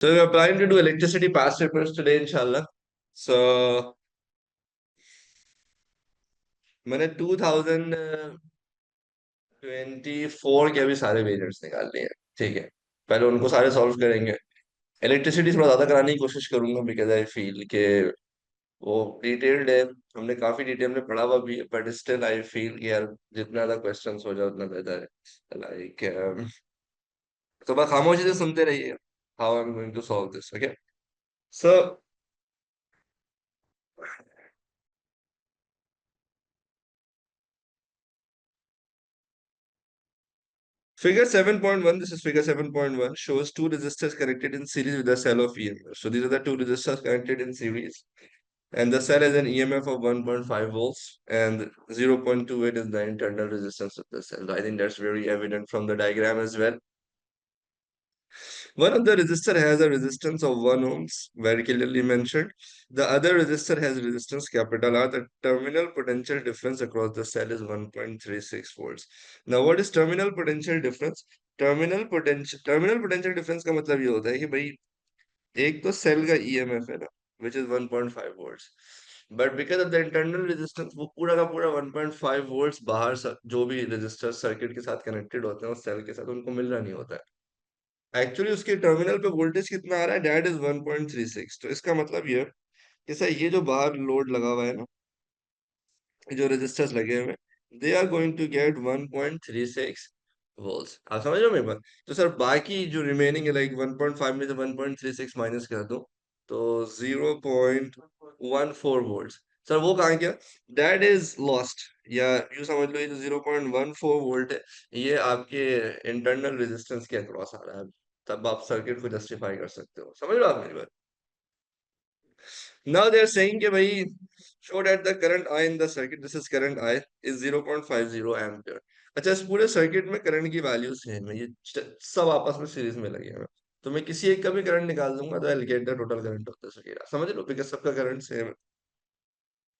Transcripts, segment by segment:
So we are planning to do electricity past papers today, inshallah. So मैंने 2024 के अभी सारे वेरिएंट्स निकाल लिए हैं। ठीक है, पहले उनको सारे सॉल्व करेंगे। इलेक्ट्रिसिटी थोड़ा ज्यादा कराने की कोशिश करूंगा बिकॉज आई फील के वो डिटेल्ड है। हमने काफी डिटेल में पढ़ा हुआ भी है, बट स्टिल आई फील कि यार जितना ज्यादा क्वेश्चंस हो जाए उतना बेहतर है। लाइक तो बस खामोशी से सुनते रहिए how I am going to solve this. Okay, so Figure 7.1, this is figure 7.1, shows two resistors connected in series with a cell of EMF. So these are the two resistors connected in series. And the cell has an EMF of 1.5 volts and 0.28 is the internal resistance of the cell. I think that's very evident from the diagram as well. One of the resistor has a resistance of 1 ohms, very clearly mentioned. The other resistor has resistance capital R. The terminal potential difference across the cell is 1.36 volts. Now, what is terminal potential difference? Terminal potential difference का मतलब ये होता है कि भाई एक तो cell का ईएमएफ है ना, which is 1.5 volts, but because of the internal resistance वो पूरा का पूरा 1.5 वोल्ट्स बाहर जो भी रेजिस्टर सर्किट के साथ कनेक्टेड होते हैं उस सेल के साथ उनको मिल रहा नहीं होता है। एक्चुअली उसके टर्मिनल पे वोल्टेज कितना आ रहा है, दैट इज 1.36। तो इसका मतलब ये है कि सर ये जो बाहर लोड लगा हुआ है ना, जो रेजिस्टर्स लगे हुए हैं, they are going to get 1.36 volts. आप समझ रहे हो मेरी बात? तो सर बाकी जो रिमेनिंग है लाइक 1.5 में से 1.36 माइनस कर दो तो 0.14 वोल्ट्स। सर वो कहाँ गया? That is lost. या यूं समझ लो ये जो 0.14 वोल्ट है ये आपके इंटरनल रेजिस्टेंस के अक्रॉस आ रहा है। तब आप सर्किट को जस्टिफाई कर सकते हो। समझ लो आप मेरी बात? Now they are saying कि भाई show that the current I in the circuit, this is current I, is 0.50 ampere। अच्छा, इस पूरे सर्किट में करंट की वैल्यू सेम है, ये सब आपस में सीरीज में लगे हैं। तो मैं किसी एक का भी करंट निकाल दूंगा तो I get the total current of the circuit. समझ लो, बिकॉज सबका करंट सेम है।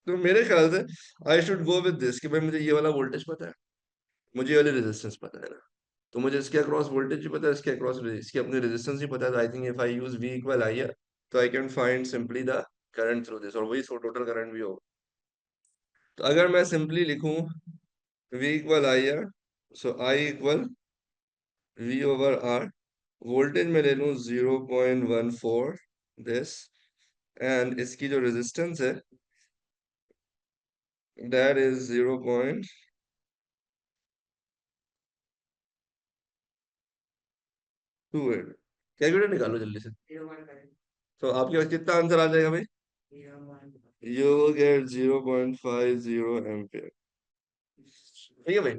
तो मेरे ख्याल से I should go with this कि भाई मुझे ये वाला वोल्टेज पता है, मुझे ये वाली रेजिस्टेंस पता है ना, तो मुझे इसके अक्रॉस वोल्टेज भी पता है, इसके अक्रॉस इसकी अपनी रेजिस्टेंस भी पता है। तो I think if I use V equal I R तो I can find simply the current through this, और वही टोटल करंट भी होगा। तो अगर मैं सिंपली लिखूं V equal I R, so I equal V over R, voltage में ले लूं 0.14 दिस, एंड इसकी जो रेजिस्टेंस है दैट इज 0.28। कैलकुलेटर निकालो जल्दी से। तो आपके पास कितना आंसर आ जाएगा भाई? You will gate 0.50 ampere. ठीक है भाई,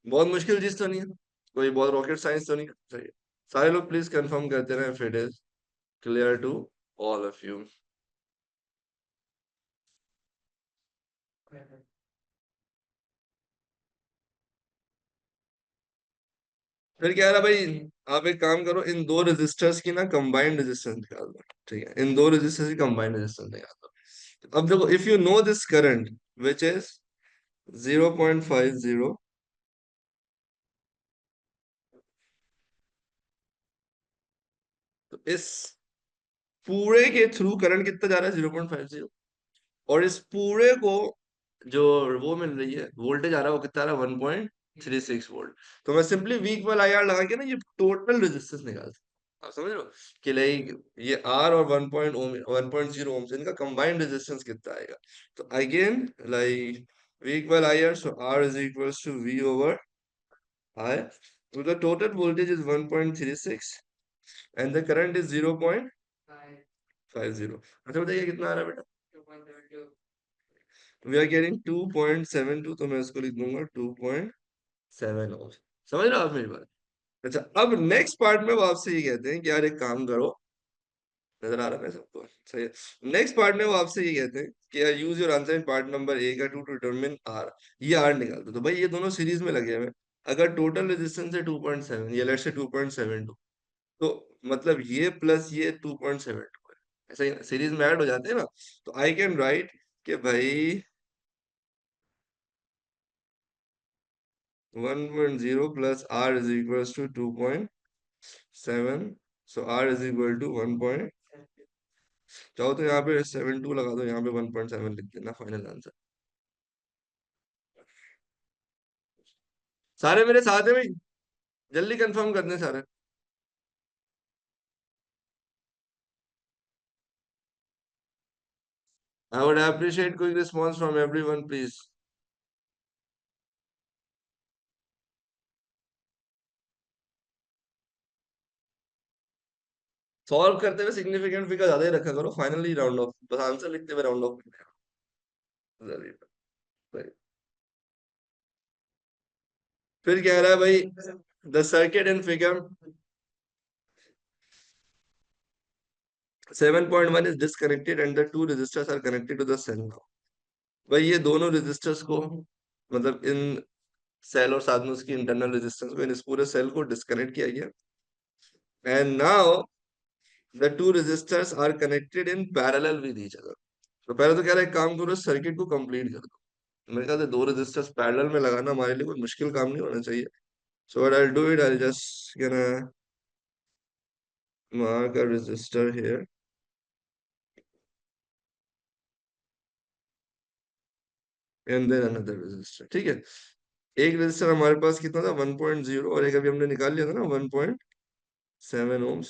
बहुत मुश्किल चीज तो नहीं है, कोई बहुत रॉकेट साइंस तो नहीं है। सही है। सारे लोग प्लीज कंफर्म करते रहे if it is clear to all of you. फिर क्या रहा भाई, आप एक काम करो, इन दो रेजिस्टर्स की ना कंबाइंड रेजिस्टेंस निकाल दो। ठीक है, इन दो रेजिस्टर्स की कंबाइंड रेजिस्टेंस निकाल दो। अब देखो, if you know this current which is 0.50, तो इस पूरे के थ्रू करंट कितना जा रहा है? 0.50। और इस पूरे को जो वो मिल रही है वोल्टेज आ रहा है वो कितना आ रहा है? 1.36 वोल्ट। तो मैं simply V equal I R लगा के ना ये टोटल रेजिस्टेंस निकाल सकता हूं। आप समझ रहे हो कि लाइक ये आर और 1.0 ओम से इनका कंबाइंड रेजिस्टेंस कितना आएगा? तो again like V equal I R, so R is equals to V over I. तो the total voltage is 1.36 and the current is 0.50। अच्छा बताइए कितना आ रहा है बेटा? वी आर गेटिंग 2.72, तो मैं इसको लिख दूंगा 2.7 ओम। समझ रहे हो आप मेरी बात? अच्छा, अब नेक्स्ट पार्ट में वो आपसे ये कहते हैं कि यार एक काम करो, नजर आ रहा है सबको? सही है। नेक्स्ट पार्ट में वो आपसे ये कहते हैं कि यार use your answer in part number A का टू डिटरमिन आर। ये आर निकाल दो। तो भाई ये दोनों सीरीज में लगे हुए हैं। अगर टोटल रेजिस्टेंस है 2.7, ये लेट्स से 2.72, तो मतलब ये प्लस ये 2.72 है, ऐसा सीरीज में ऐड हो जाते हैं ना। तो आई कैन राइट कि भाई 1.0 plus R is equals to 2.7 so R is equal to 1 चाहो तो यहाँ पे 7.2 लगा दो, यहाँ पे 1.7 लिख देना फाइनल आंसर। सारे मेरे साथ है भाई, जल्दी कंफर्म कर दें सारे। I would appreciate quick response from everyone please. Solve करते हुए सिग्निफिकेंट फिगर ज्यादा ही रखा करो, फाइनली राउंड ऑफ, बस आंसर लिखते हुए राउंड ऑफ। फिर कह रहा है भाई, the circuit in figure 7.1 is disconnected and the two resistors are connected to the cell now। भाई ये दोनों रेजिस्टर्स को, मतलब इन सेल और साथ में उसकी इंटरनल रेजिस्टेंस को, इन इस पूरे सेल को डिस्कनेक्ट किया गया। And now the two resistors are connected in parallel with each other. तो पहले तो कह रहा है एक काम करो, सर्किट को कंप्लीट कर दो। मेरे ख्याल से दो रेजिस्टर्स पैरेलल में लगाना हमारे लिए कोई मुश्किल काम नहीं होना चाहिए। So what I do it, I just gonna mark a resistor here and then another resistor. ठीक है, एक रेजिस्टर हमारे पास कितना था 1.0, और एक अभी हमने निकाल लिया था ना 1.7 ओम्स।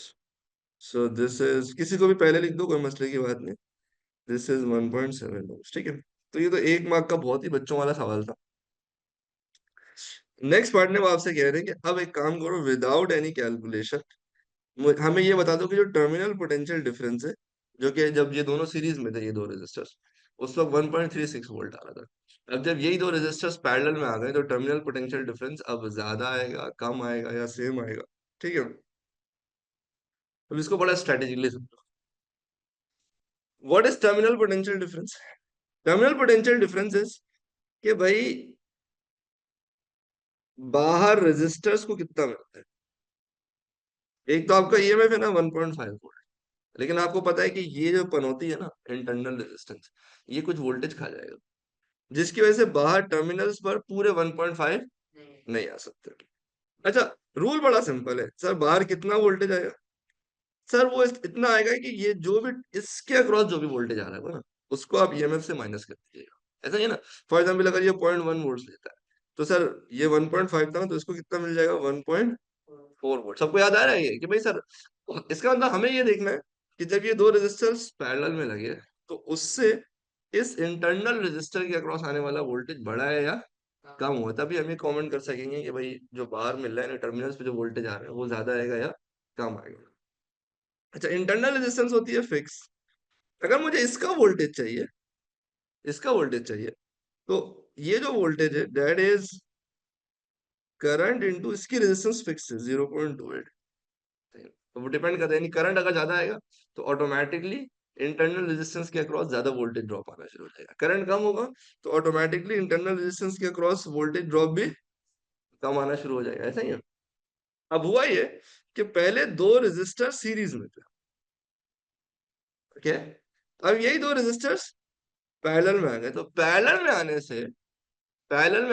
सो दिस इज, किसी को भी पहले लिख दो, कोई मसले की बात नहीं। This is 1.7 ohms. ठीक है, तो ये तो एक मार्क का बहुत ही बच्चों वाला सवाल था। नेक्स्ट पार्ट में वो आपसे कह रहे हैं कि अब एक काम करो, विदाउट एनी कैलकुलेशन हमें ये बता दो कि जो टर्मिनल पोटेंशियल डिफरेंस है, जो कि जब ये दोनों सीरीज में थे ये दो रेजिस्टर्स, उस वक्त 1.36 वोल्ट आ रहा था। अब जब यही दो रेजिस्टर्स पैरेलल में आ गए तो टर्मिनल पोटेंशियल डिफरेंस अब ज्यादा आएगा, कम आएगा, या सेम आएगा। ठीक है, अब इसको बड़ा स्ट्रेटेजिकली समझो। What is terminal potential difference? Terminal potential difference is कि भाई बाहर रेजिस्टर्स को कितना मिलता है। एक तो आपका ईएमएफ है ना 1.5 वोल्ट, लेकिन आपको पता है कि ये जो पनौती है ना इंटरनल रेजिस्टेंस, ये कुछ वोल्टेज खा जाएगा, जिसकी वजह से बाहर टर्मिनल्स पर पूरे 1.5 नहीं आ सकते। अच्छा, रूल बड़ा सिंपल है सर, बाहर कितना वोल्टेज आएगा? सर वो इतना आएगा कि ये जो भी इसके अक्रॉस जो भी वोल्टेज आ रहा है ना, उसको आप ईएमएफ से माइनस कर दीजिएगा। ऐसा ही है ना, फॉर एग्जाम्पल अगर ये 0.1 वोल्ट लेता है, तो सर ये 1.5 था ना, तो इसको कितना मिल जाएगा 1.4 वोल्ट। सबको याद आ रहा है ये कि भाई सर, इसका मतलब हमें ये देखना है कि जब ये दो रेजिस्टर्स पैरेलल में लगे, तो उससे इस इंटरनल रेजिस्टर के अक्रॉस आने वाला वोल्टेज बड़ा है या कम हुआ, तभी हम ये कमेंट कर सकेंगे कि भाई जो बाहर मिल रहा है ना टर्मिनल्स पे जो वोल्टेज आ रहा है वो ज्यादा आएगा या कम आएगा। अच्छा, इंटरनल रेजिस्टेंस होती है फिक्स। अगर मुझे इसका वोल्टेज चाहिए, तो ये जो वोल्टेज है दैट इज करंट इनटू इसकी रेजिस्टेंस फिक्स है 0.28। तो वो डिपेंड करता है, यानी करंट अगर ज्यादा आएगा तो ऑटोमेटिकली इंटरनल रेजिस्टेंस के अक्रॉस ज्यादा वोल्टेज ड्रॉप आना शुरू हो जाएगा। करंट कम होगा तो ऑटोमेटिकली इंटरनल रेजिस्टेंस के अक्रॉस वोल्टेज ड्रॉप भी कम आना शुरू हो जाएगा। ऐसा ही है। अब हुआ ये कि पहले दो रेजिस्टर सीरीज में थे, ओके, अब यही दो रेजिस्टर्स पैरेलल में आ गए, तो पैरेलल में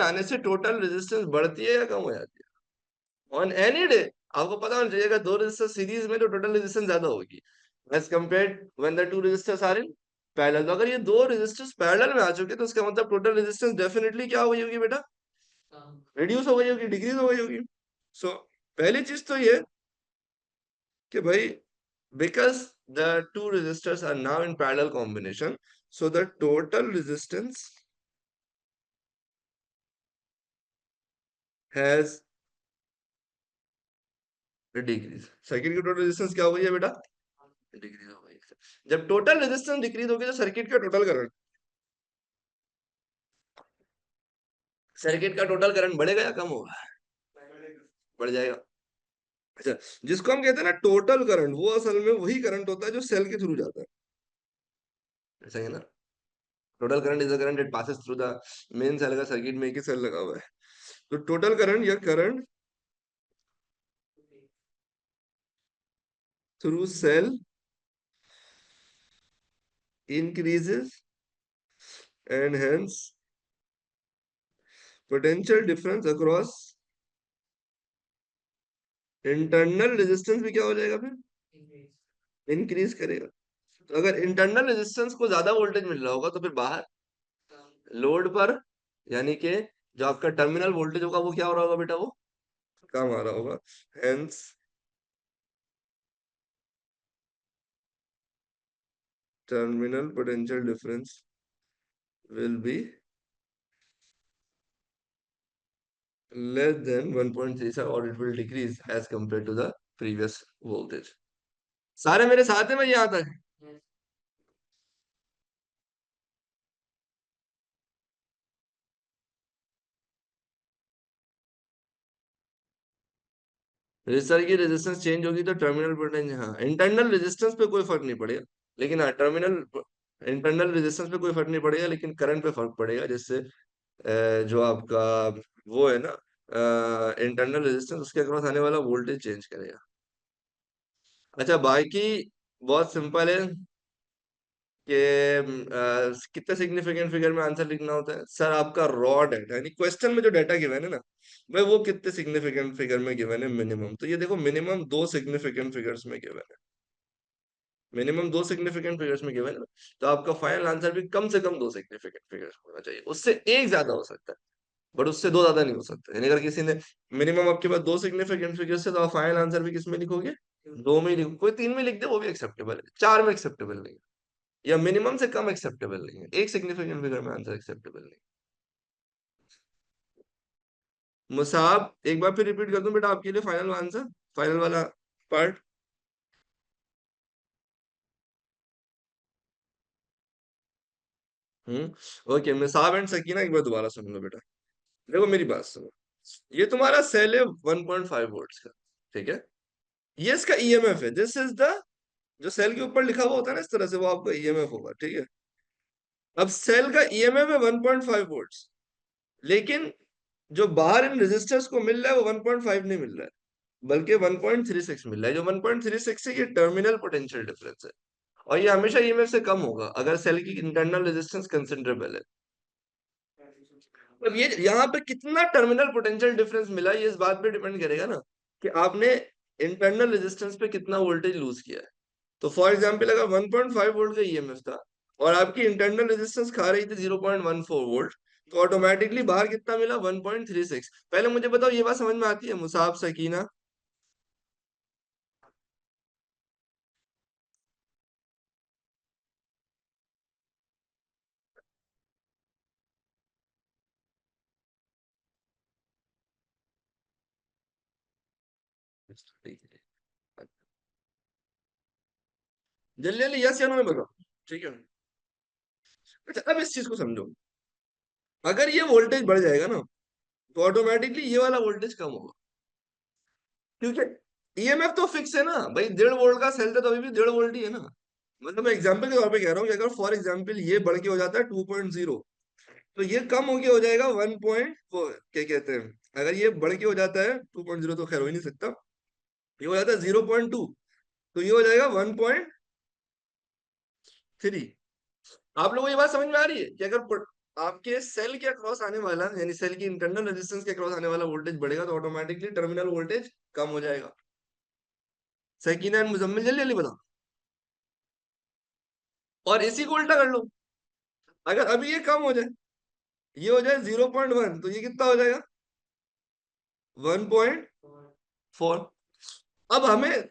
आने से टोटल रेजिस्टेंस बढ़ती है या कम हो जाती है ऑन एनी डे? आपको पता होना चाहिए, अगर दो रेजिस्टर सीरीज में तो टोटल रेजिस्टेंस ज्यादा होगी as compared when the two resistors are in parallel. तो अगर ये दो रेजिस्टर्स पैरेलल में आ चुके तो इसका मतलब टोटल रेजिस्टेंस डेफिनेटली क्या हो गई होगी बेटा? रिड्यूस हो गई होगी, डिक्रीज हो गई होगी। सो पहली चीज तो ये कि भाई, because the two resistors are now in parallel combination, so the total resistance has decreased। Circuit की टोटल रेजिस्टेंस क्या हो गई है बेटा? डिक्रीज हो गई है। जब टोटल रेजिस्टेंस डिक्रीज होगी तो सर्किट का टोटल करंट बढ़ेगा या कम होगा? बढ़ जाएगा। अच्छा, जिसको हम कहते हैं ना टोटल करंट, वो असल में वही करंट होता है जो सेल के थ्रू जाता है। ऐसा ही है ना, total current is the current that passes through the main cell. का सर्किट में एक ही सेल लगा हुआ है, तो टोटल करंट या current through cell increases and hence potential difference across internal resistance भी क्या हो जाएगा फिर? इंक्रीज करेगा। तो अगर इंटरनल रेजिस्टेंस को ज्यादा वोल्टेज मिल रहा होगा तो फिर बाहर लोड पर, यानी कि जो आपका टर्मिनल वोल्टेज होगा वो क्या हो रहा होगा बेटा, वो कम आ रहा होगा। Hence terminal potential difference will be less than 1.37 or it will decrease as compared to the previous voltage। सारे मेरे साथ हैं भाई यहाँ तक? रजिस्टर की रेजिस्टेंस चेंज होगी तो टर्मिनल पोटेंशियल, हाँ इंटरनल रेजिस्टेंस पे कोई फर्क नहीं पड़ेगा, लेकिन हाँ टर्मिनल इंटरनल रेजिस्टेंस पे कोई फर्क नहीं पड़ेगा, लेकिन करंट पे फर्क पड़ेगा, जिससे जो आपका वो है ना इंटरनल रेजिस्टेंस, उसके अक्रॉस आने वाला वोल्टेज चेंज करेगा। अच्छा बाकी बहुत सिंपल है कि कितने सिग्निफिकेंट फिगर में आंसर लिखना होता है सर, आपका रॉ डाटा, यानी क्वेश्चन में जो डाटा गिवन है ना भाई, वो कितने सिग्निफिकेंट फिगर में गिवन है मिनिमम, तो ये देखो मिनिमम दो सिग्निफिकेंट फिगर्स में गिवन है, मिनिमम दो सिग्निफिकेंट फिगर्स में गिवन है, तो आपका फाइनल आंसर भी कम से कम दो सिग्निफिकेंट फिगर्स होना चाहिए, उससे एक ज्यादा हो सकता है बट उससे दो ज्यादा नहीं हो सकता, यानी अगर किसी ने मिनिमम आपके पास दो सिग्निफिकेंट फिगर्स है तो आप फाइनल आंसर भी किस में लिखोगे, दो में ही लिखो, कोई तीन में लिख दे वो भी एक्सेप्टेबल है, चार में एक्सेप्टेबल नहीं है, या मिनिमम से कम एक्सेप्टेबल नहीं है, एक सिग्निफिकेंट फिगर में आंसर एक्सेप्टेबल नहीं। मुसाब एक बार फिर रिपीट कर दूं बेटा आपके लिए फाइनल आंसर, फाइनल वाला part. Okay Musab and Sakina एक बार दोबारा सुन लो बेटा, देखो मेरी बात सुनो, ये तुम्हारा सेल है 1.5 वोल्ट्स का, ठीक है, ये इसका ईएमएफ है, दिस इज द, जो सेल के ऊपर लिखा हुआ होता है ना इस तरह से, वो आपका ईएमएफ होगा, ठीक है। अब सेल का ईएमएफ है 1.5 वोल्ट्स, लेकिन जो बाहर इन रेजिस्टर्स को मिल रहा है वो 1.5 नहीं मिल रहा है, बल्कि 1.36 मिल रहा है, जो 1.36 है ये टर्मिनल पोटेंशियल डिफरेंस है, और ये हमेशा ईएमएफ से कम होगा अगर सेल की इंटरनल रेजिस्टेंस कंसिडरेबल है। अब ये यहाँ पे कितना टर्मिनल पोटेंशियल डिफरेंस मिला ये इस बात पे डिपेंड करेगा ना कि आपने इंटरनल रेजिस्टेंस पे कितना वोल्टेज लूज किया है। तो फॉर एग्जांपल अगर 1.5 वोल्ट का ईएमएफ था और आपकी इंटरनल रेजिस्टेंस खा रही थी 0.14 वोल्ट, तो ऑटोमेटिकली बाहर कितना मिला 1.36। पहले मुझे बताओ ये बात समझ में आती है मुसाब सकीना? जल्दी जल्दी यस या नो में बताओ, ठीक है। अच्छा अब इस चीज को समझो, अगर ये वोल्टेज बढ़ जाएगा ना तो ऑटोमेटिकली ये वाला वोल्टेज कम होगा, क्योंकि ईएमएफ तो फिक्स है ना भाई, 1.5 वोल्ट का सेल था तो अभी भी 1.5 वोल्ट ही है ना। मतलब मैं एग्जांपल के तौर पे कह रहा हूँ कि अगर फॉर एग्जांपल ये बढ़ के हो जाता है 2.0, तो ये कम होके हो जाएगा 1 क्या कहते हैं, अगर ये बढ़ के हो जाता है 2.0 तो खैर हो ही नहीं सकता, ये हो जाता है 0.2, तो ये हो जाएगा 1.3। आप लोगों को ये बात समझ में आ रही है कि अगर आपके सेल के अक्रॉस आने वाला, यानी सेल की इंटरनल रेजिस्टेंस के अक्रॉस आने वाला वोल्टेज बढ़ेगा तो ऑटोमेटिकली टर्मिनल वोल्टेज कम हो जाएगा। सकीना एंड मुजम्मिल जल्दी जल्दी बताओ। और इसी को उल्टा कर लो, अगर अभी ये कम हो जाए, ये हो जाए 0.1, तो ये कितना हो जाएगा 1.4। अब हमें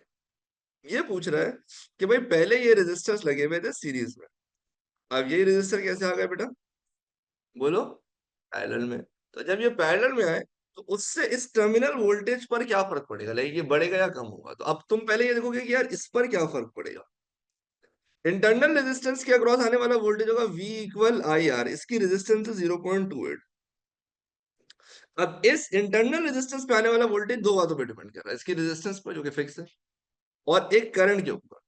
ये पूछ रहा है कि भाई पहले ये रेजिस्टर्स लगे हुए थे सीरीज में, अब ये रेजिस्टर कैसे आ गए बेटा, बोलो, पैरेलल में। तो जब ये पैरेलल में आए तो उससे इस टर्मिनल वोल्टेज पर क्या फर्क पड़ेगा, लाइक ये बढ़ेगा या कम होगा, तो अब तुम पहले ये देखोगे कि यार इस पर क्या फर्क पड़ेगा। इंटरनल रेजिस्टेंस के अक्रॉस आने वाला वोल्टेज होगा V इक्वल आई आर, इसकी रेजिस्टेंस है 0.28। अब इस इंटरनल रेजिस्टेंस पे आने वाला वोल्टेज दो बातों पे डिपेंड कर रहा है, इसकी रेजिस्टेंस पर जो कि फिक्स है, और एक करंट के ऊपर।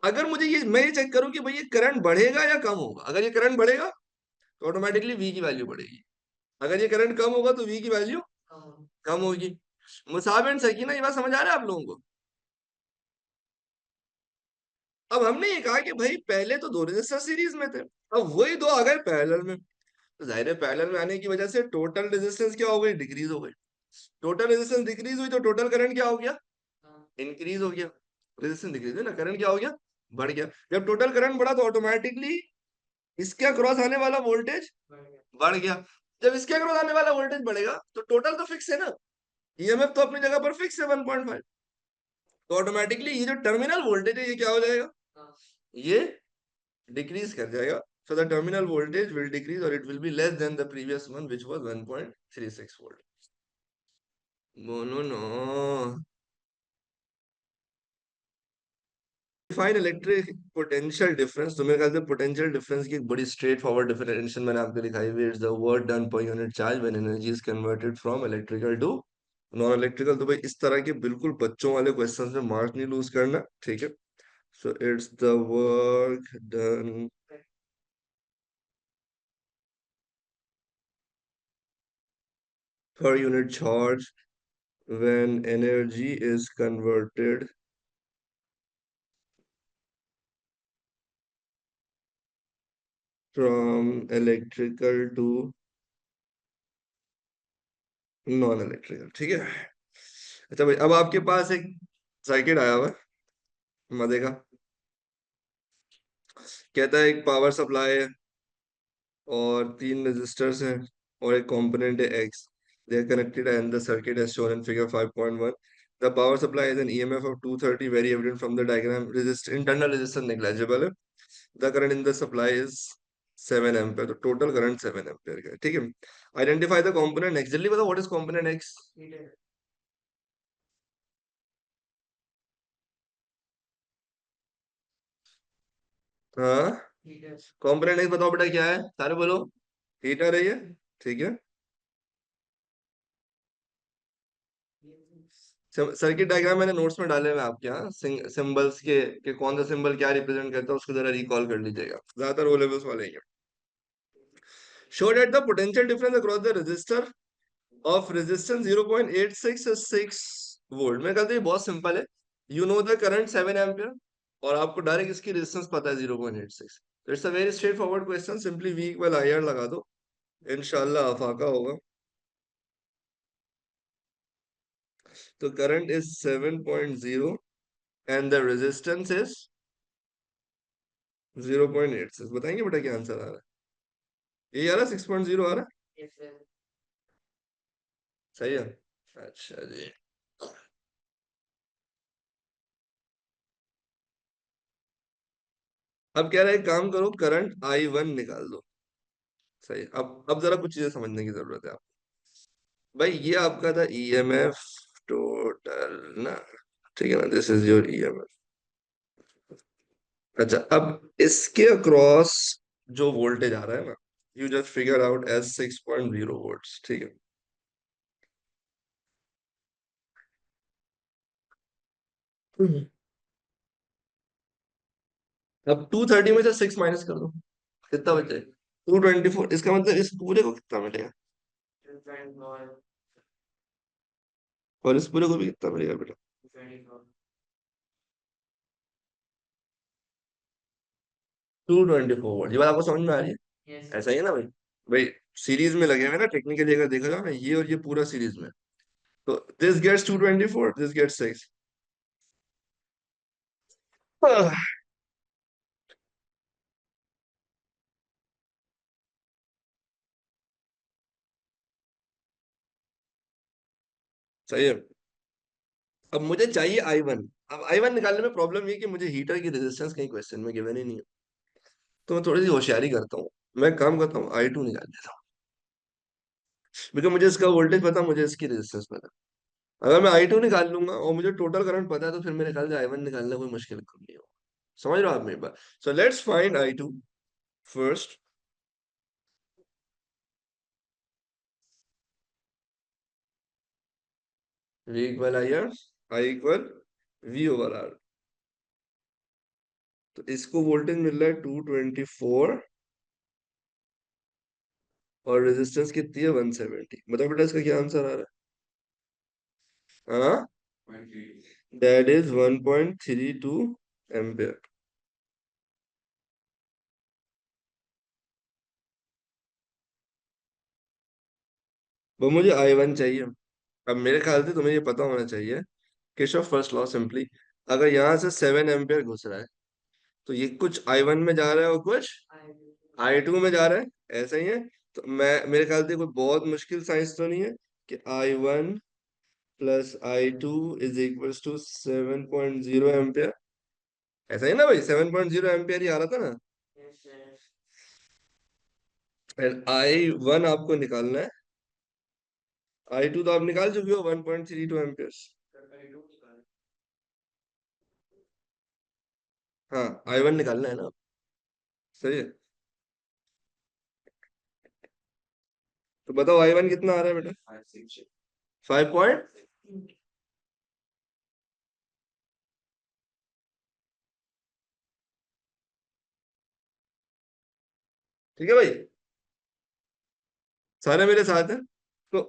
अगर मुझे ये, मैं ये चेक करूं कि भाई ये करंट बढ़ेगा या कम होगा, अगर ये करंट बढ़ेगा तो ऑटोमेटिकली V की वैल्यू बढ़ेगी, अगर ये करंट कम होगा तो V की वैल्यू कम होगी। मुसाब एंड सकीना ये बात समझ आ रहा है आप लोगों को? अब हमने ये कहा कि भाई पहले तो दो रेजिस्टर सीरीज में थे, अब वही दो आ गए पैरेलल में, तो जाहिर है पैरेलल में आने की वजह से टोटल रेजिस्टेंस क्या हो गई, डिक्रीज हो गई। टोटल रेजिस्टेंस डिक्रीज हुई तो टोटल करंट क्या हो गया, इंक्रीज हो गया। रेजिस्टेंस डिक्रीज है ना, करंट क्या हो गया, बढ़ गया। जब टोटल करंट बढ़ा तो ऑटोमेटिकली इसके अक्रॉस आने वाला वोल्टेज बढ़ गया। जब इसके अक्रॉस आने वाला वोल्टेज बढ़ेगा तो टोटल तो फिक्स है ना, ईएमएफ तो अपनी जगह पर फिक्स है 1.5, तो ऑटोमेटिकली ये जो टर्मिनल वोल्टेज है ये क्या हो जाएगा, ये डिक्रीज कर जाएगा। So the terminal voltage will decrease or it will be less than the previous one which was 1.36 volt. No, no. Define electric potential difference. तो मेरे ख्याल से potential difference की एक बड़ी straight forward definition मैंने आपको दिखाई हुई है. It's the work done per unit charge when energy is converted from electrical to non electrical. तो भाई इस तरह के बिल्कुल बच्चों वाले क्वेश्चंस में मार्क नहीं लूज करना, ठीक है। So it's the work done per unit charge when energy is converted from electrical to non electrical, ठीक है। अच्छा भाई अब आपके पास एक सर्किट आया हुआ है मजे का, कहता है एक पावर सप्लाई है और तीन रेजिस्टर्स हैं और एक कंपोनेंट है X, they are connected and the circuit as shown in figure 5.1। The power supply is an EMF of 230 very evident from the diagram, resist internal resistance negligible है, the current in the supply is 7 ampere, तो total current 7 ampere का है, ठीक है। Identify the component x, जल्दी बताओ what is component x. हाँ, component x बताओ बेटा क्या है, सारे बोलो। हीटर है ये, ठीक है। सर्किट डायग्राम मैंने नोट्स में डाले हुए हैं आपके यहाँ, सिंबल्स के कौन सा सिंबल क्या रिप्रेजेंट करता है उसको जरा रिकॉल कर लीजिएगा, ज्यादातर ओ लेवल्स वाले ही हैं। Show that the potential difference across the resistor of resistance 0.866 volt. मेरे ख्याल से ये बहुत सिंपल है, you know the current 7 ampere और आपको डायरेक्ट इसकी रेजिस्टेंस पता है 0.86, it's a very straightforward question, simply V equal I R लगा दो, इंशाल्लाह अफाका होगा। तो current is 7.0 and the resistance is 0.86, बताएंगे बेटा क्या आंसर आ रहा है, ये आ रहा है 6.0 आ रहा है, सही है। अच्छा जी, अब कह रहा है एक काम करो करंट I1 निकाल दो, सही। अब जरा कुछ चीजें समझने की जरूरत है आपको। भाई ये आपका था ईएमएफ टोटल ना, ठीक है ना, दिस इज योर ईएमएफ। अच्छा अब इसके अक्रॉस जो वोल्टेज आ रहा है ना, you just figure out as 6.0 volts, ठीक है। हम्म। अब 230 में से 6 माइनस कर दो, कितना बचे, 224, इसका मतलब इस पूरे को कितना मिलेगा, और इस पूरे को भी कितना मिलेगा बेटा, 224 वोल्ट। ये बात आपको समझ में आ रही है, ऐसा ही है ना भाई। भाई सीरीज में लगे हुए ना, टेक्निकली अगर देखा जाए ना, ये और ये पूरा सीरीज में, तो दिस गेट्स 224, दिस गेट्स 6। सही है। अब मुझे चाहिए I1, अब I1 निकालने में प्रॉब्लम ये कि मुझे हीटर की रेजिस्टेंस कहीं क्वेश्चन में गिवन ही नहीं है, तो मैं थोड़ी सी होशियारी करता हूँ, मैं काम करता हूँ I2 निकाल देता हूँ, क्योंकि मुझे इसका वोल्टेज पता, मुझे इसकी रेजिस्टेंस पता। अगर मैं I2 निकाल लूंगा और मुझे टोटल करंट पता है तो फिर मेरे ख्याल से I1 निकालना कोई मुश्किल काम नहीं होगा। समझ रहे हो आप मेरी बात। So let's find I2 first. V equal I R, I equal V over R. तो इसको वोल्टेज मिल रहा है 224 और रेजिस्टेंस कितनी है 170, बताओ बेटा इसका क्या आंसर आ रहा है। हाँ, दैट इज 1.32 एम्पियर। वो मुझे I1 चाहिए। अब मेरे ख्याल से तुम्हें ये पता होना चाहिए, किरचॉफ फर्स्ट लॉ सिंपली, अगर यहाँ से 7 एम्पियर घुस रहा है तो ये कुछ I1 में जा रहा है और कुछ I2 में जा रहा है, ऐसा ही है। तो मैं मेरे ख्याल से कोई बहुत मुश्किल साइंस तो नहीं है कि I1 plus I2 is equals to 7.0 ampere. ऐसा ही ना भाई, 7.0 एम्पियर ही आ रहा था ना। एंड I1 आपको निकालना है, I2 तो आप निकाल चुके हो 1.32 एम्पियर। हाँ, I1 निकालना है ना। सही है। तो बताओ I1 कितना आ रहा है बेटा? 5 पॉइंट। ठीक है भाई, सारे मेरे साथ हैं। तो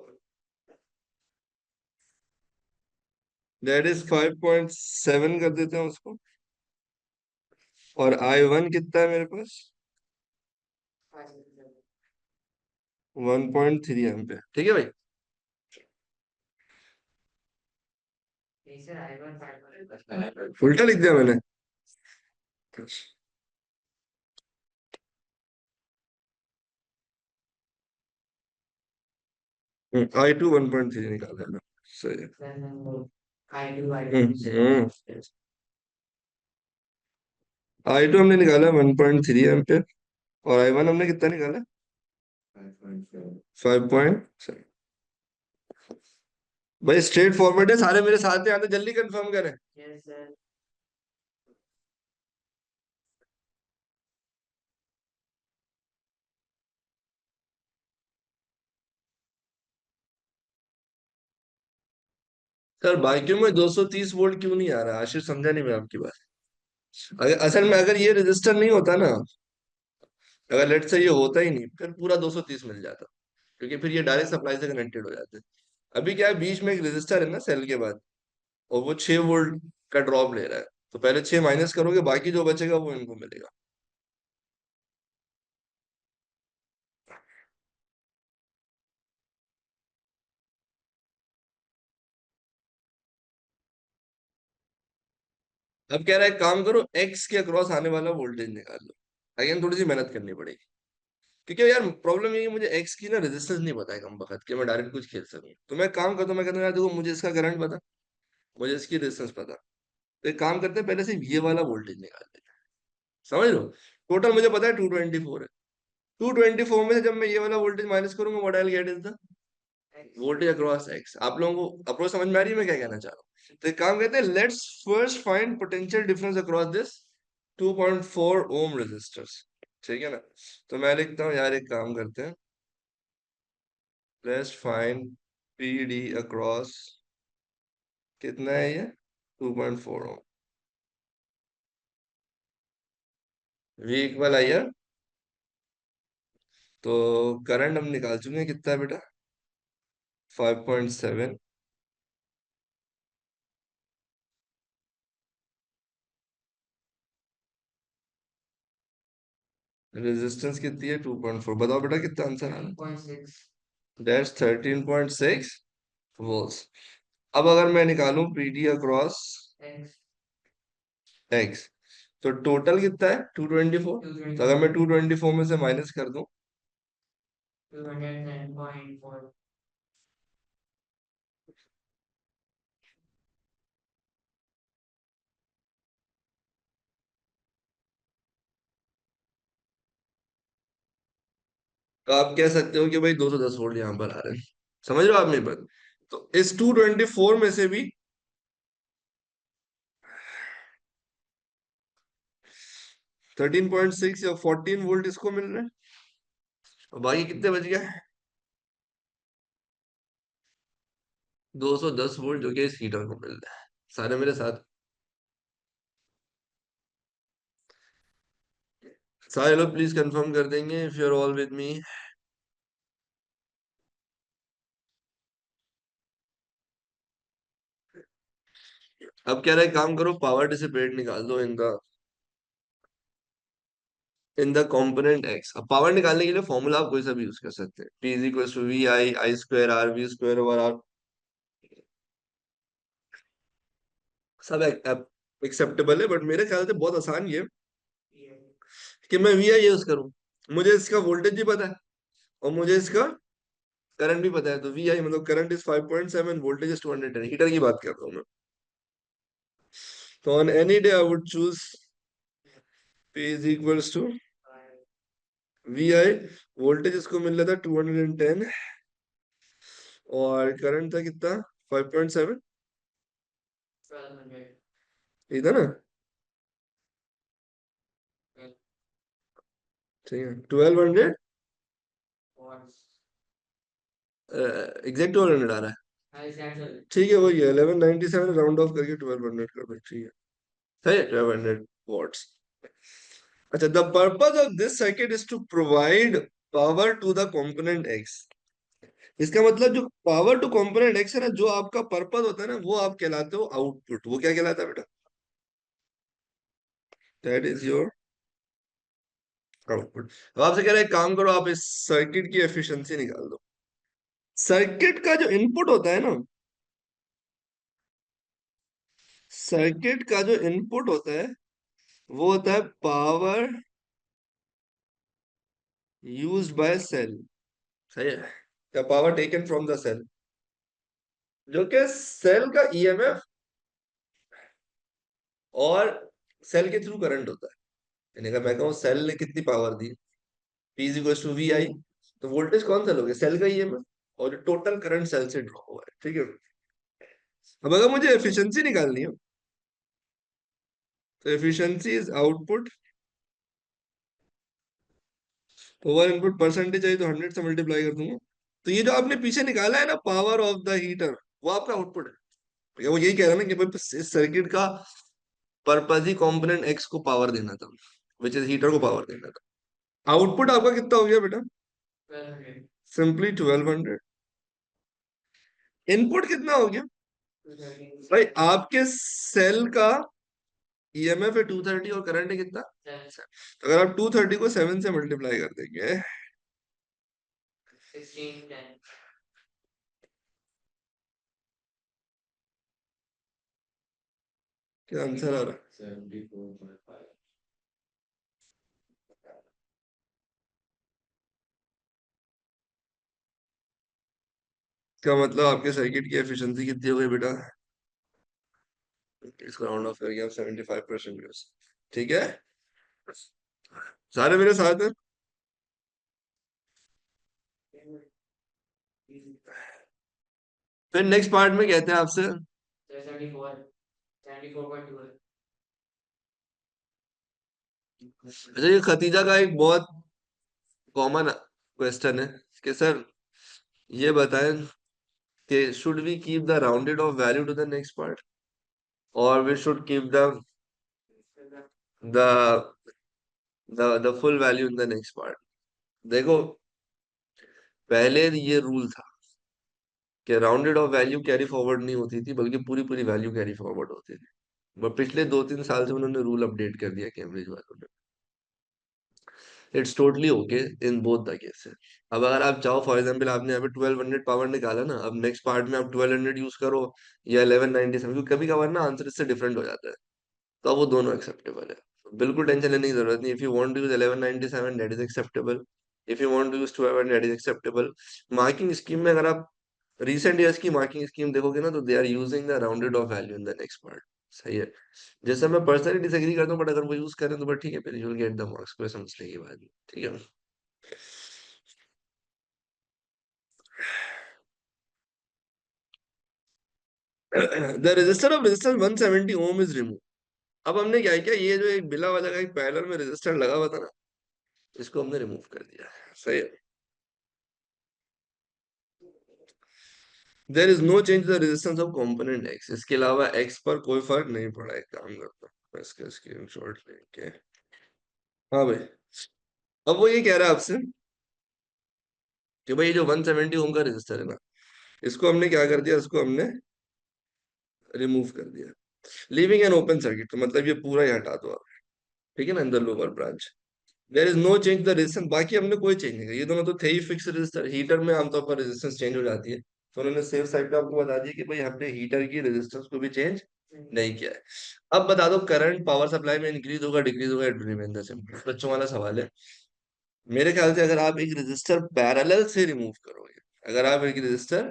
दैट इज 5.7 कर देते हैं उसको। और I1 कितना है मेरे पास? 1.3 एम्पियर। ठीक है भाई। उल्टा लिख दिया मैंने। I2 1.3 निकाला है ना। सही है। I2 हमने निकाला 1.3 एम्पियर। और I1 हमने कितना निकाला? 5 पॉइंट। भाई स्ट्रेट फॉरवर्ड है, सारे मेरे साथ हैं, आते जल्दी कंफर्म करें। सर बाइक में 230 वोल्ट क्यों नहीं आ रहा? आशीष समझा नहीं मैं आपकी बात। अगर असल में अगर ये रजिस्टर नहीं होता ना, अगर लेट से ये होता ही नहीं, फिर पूरा 230 मिल जाता। क्योंकि फिर ये डायरेक्ट सप्लाई से कनेक्टेड हो जाते। अभी क्या है, बीच में एक रजिस्टर है ना सेल के बाद, और वो 6 वोल्ट का ड्रॉप ले रहा है। तो पहले 6 माइनस करोगे, बाकी जो बचेगा वो इनको मिलेगा। अब कह रहा है काम करो, एक्स के अक्रॉस आने वाला वोल्टेज निकाल लो। अगेन थोड़ी सी मेहनत करनी पड़ेगी। क्योंकि यार प्रॉब्लम ये है कि मुझे एक्स की ना रेजिस्टेंस नहीं पता है कम वक्त कि मैं डायरेक्ट कुछ खेल सकूं। तो मैं काम करता हूँ, मैं कहता हूँ यार देखो, मुझे इसका करंट पता, मुझे इसकी रेजिस्टेंस पता। तो एक काम करते हैं, पहले से ये वाला वोल्टेज निकाल लेते हैं। समझ लो। टोटल मुझे पता है 224 है। 224 में से जब मैं ये वाला वोल्टेज माइनस करूंगा, what I will get is the voltage across x. आप लोगों को अप्रोच समझ में आ रही है मैं क्या कहना चाह रहा हूँ? तो एक काम करते हैं, let's first find potential difference across this 2.4 ohm resistors. ठीक है ना। तो मैं लिखता हूँ यार, एक काम करते हैं, let's find P D across, कितना है ये? 2.4 ओम। वी इक्वल आई है। तो करंट हम निकाल चुके हैं, कितना है बेटा? 5.7। रेजिस्टेंस कितनी है? 2.4। बताओ बेटा कितना आंसर आ रहा है? That's 13.6 volts. अब अगर मैं निकालूं पीडी अक्रॉस एक्स, तो टोटल कितना है? 224। तो अगर मैं 224 में से माइनस कर दूं, तो आप कह सकते हो कि भाई 210 वोल्ट यहाँ पर आ रहे हैं। समझ रहे हो आप मेरी बात? तो इस 224 में से भी 13.6 या 14 वोल्ट इसको मिल रहे हैं। और बाकी कितने बच गए? 210 वोल्ट जो कि इस हीटर को मिल रहा है। सारे मेरे साथ, सारे लोग प्लीज कंफर्म कर देंगे if you are all with me. अब कह रहा है काम करो, पावर डिसिपेट निकाल दो इन द कॉम्पोनेंट एक्स। अब पावर निकालने के लिए फॉर्मूला आप कोई सा भी यूज कर सकते हैं, P is equal to V I I squared R V squared over R. सब एक्सेप्टेबल है, बट मेरे ख्याल से बहुत आसान ये है कि मैं वी आई यूज करूँ। मुझे इसका वोल्टेज भी पता है और मुझे इसका करंट भी पता है, तो वी आई मतलब current is 5.7, voltage is 210, heater की बात कर रहा हूँ मैं। तो on any day I would choose P is equals to V I. Voltage इसको मिल रहा था 210 और करंट था कितना, 5.7, ठीक था ना? ठीक है, 1200, एग्जैक्ट 1200 आ रहा है। ठीक है, वही है 1197, राउंड ऑफ करके 1200 कर दो, ठीक है। सही है, 1200 वॉट्स। अच्छा, the purpose of this circuit is to provide power to the component X. इसका मतलब जो पावर टू कंपोनेंट एक्स है ना, जो आपका पर्पज होता है ना, वो आप कहलाते हो आउटपुट। वो क्या कहलाता है बेटा? That is your output. अब आपसे कह रहे हैं एक काम करो, आप इस सर्किट की एफिशिएंसी निकाल दो। सर्किट का जो इनपुट होता है ना, सर्किट का जो इनपुट होता है वो होता है पावर यूज्ड बाय सेल। सही है, the power taken from the cell, जो कि सेल का ईएमएफ और सेल के थ्रू करंट होता है। यानी कि मैं कहूँ सेल ने कितनी पावर दी, P is equal to V I, तो वोल्टेज कौन सा लोगे, सेल का ईएमएफ और टोटल करंट सेल से ड्रॉ हुआ है, ठीक है। अब अगर मुझे एफिशिएंसी निकालनी है, तो efficiency is output over input, percentage चाहिए तो 100 से मल्टीप्लाई कर दूंगा। तो ये जो आपने पीछे निकाला है ना, पावर ऑफ द हीटर, वो आपका आउटपुट है। भैया वो यही कह रहा है ना कि भाई इस सर्किट का पर्पज ही कंपोनेंट एक्स को पावर देना था, विच इज हीटर को पावर देना था। आउटपुट आपका कितना हो गया बेटा? सिंपली 1200। इनपुट कितना हो गया भाई? आपके सेल का ईएमएफ है 230 और करंट है कितना? तो अगर आप 230 को 7 से मल्टीप्लाई कर देंगे, क्या आंसर आ रहा है? क्या मतलब आपके सर्किट की एफिशिएंसी कितनी हो गई बेटा? इसको राउंड ऑफ करके आप 75% यूज, ठीक है। सारे मेरे साथ हैं। फिर नेक्स्ट पार्ट में कहते हैं आपसे, अच्छा ये खतीजा का एक बहुत कॉमन क्वेश्चन है कि सर ये बताएं कि should we keep the rounded off value to the next part और we should keep the the full value in the next part. देखो, पहले ये रूल था कि rounded off value carry forward नहीं होती थी, बल्कि पूरी पूरी वैल्यू कैरी फॉरवर्ड होती थी। बट पिछले 2-3 साल से उन्होंने रूल अपडेट कर दिया कैम्ब्रिज वालों ने। It's totally okay in both the cases. अब अगर आप चाहो, फॉर एग्जांपल आपने यहाँ पे 1200 पावर निकाला ना, अब नेक्स्ट पार्ट में आप 1200 यूज करो या 1197, क्योंकि कभी कभार ना आंसर इससे डिफरेंट हो जाता है, तो अब वो दोनों एक्सेप्टेबल है। बिल्कुल टेंशन लेने की जरूरत नहीं। If you want to use 1197 that is acceptable, if you want to use 1200 that is acceptable. Marking scheme में अगर आप रिसेंट ईयर्स की मार्किंग स्कीम देखोगे ना, तो they are using the rounded off value in the next part. सही है। जैसे मैं पर्सनली डिसएग्री करता हूँ, बट अगर वो यूज करें तो बट ठीक है, फिर you will get the marks, कोई समझने की बात नहीं, ठीक है। The resistor of resistance 170 ohm is remove. अब हमने क्या किया, ये जो एक बिला वाला का एक पैरेलल में रेजिस्टर लगा हुआ था ना, इसको हमने रिमूव कर दिया। सही है। There is no change the resistance of component X. इसके अलावा एक्स पर कोई फर्क नहीं पड़ा। एक काम करता हूँ, मैं इसका स्क्रीनशॉट लेके, हाँ भाई, अब वो ये कह रहा है आपसे कि भाई ये जो 170 ओम का रेजिस्टर है ना, इसको हमने क्या कर दिया, इसको हमने रिमूव कर दिया, लीविंग एन ओपन सर्किट। तो मतलब ये पूरा ही हटा दो आप, ठीक है ना, in the lower branch. There is no change the resistance, बाकी हमने कोई चेंज नहीं किया। ये दोनों तो थे ही फिक्स रेजिस्टर। हीटर में आमतौर पर रेजिस्टेंस चेंज हो जाती है, तो उन्होंने सेफ साइड पे आपको बता दिया कि भाई हमने हीटर की रेजिस्टेंस को भी चेंज नहीं किया है। अब बता दो करंट पावर सप्लाई में इंक्रीज होगा डिक्रीज होगा, इट रिमेन द सेम। बच्चों वाला सवाल है। मेरे ख्याल से अगर आप एक रेजिस्टर पैरेलल से रिमूव करोगे, अगर आप एक रेजिस्टर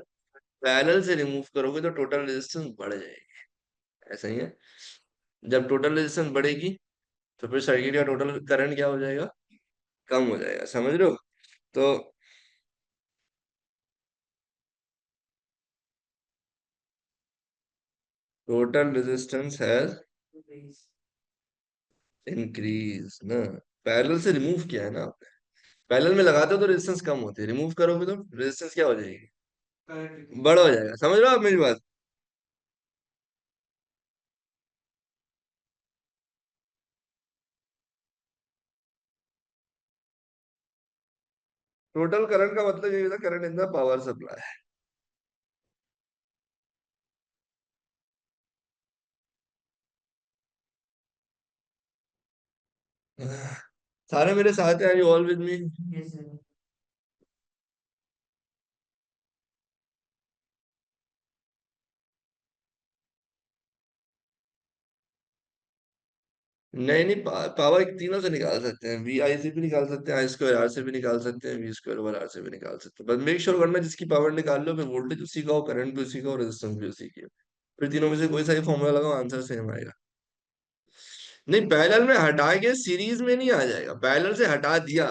पैरेलल से रिमूव करोगे तो टोटल रेजिस्टेंस बढ़ जाएगी। ऐसा ही है। जब टोटल रेजिस्टेंस बढ़ेगी तो फिर सर्किट का टोटल करंट क्या हो जाएगा, कम हो जाएगा। समझ रहे हो? तो टोटल रेजिस्टेंस हैज इंक्रीज ना, पैरेलल से रिमूव किया है ना आपने। पैरेलल में लगाते हो तो रेजिस्टेंस कम होती है, रिमूव करोगे तो रेजिस्टेंस क्या हो जाएगी, बड़ा हो जाएगा। समझ रहे हो आप मेरी बात? टोटल करंट का मतलब ये होता है current in the power supply. सारे मेरे साथ हैं, यू ऑल विद मी? नहीं नहीं, पावर तीनों से निकाल सकते हैं, वी आई से भी निकाल सकते हैं, आई स्क्वायर आर से भी निकाल सकते हैं, वी स्क्वायर ओवर आर से भी निकाल सकते हैं। बस मेक श्योर करना जिसकी पावर निकाल लो, फिर वोल्टेज उसी का हो, करंट भी उसी का हो, रेजिस्टेंस भी उसी की हो। फिर तीनों में से कोई सा ही फॉर्मूला लगाओ, आंसर सेम आएगा। नहीं, पैरेलल में हटा के सीरीज में नहीं आ जाएगा, पैरेलल से हटा दिया।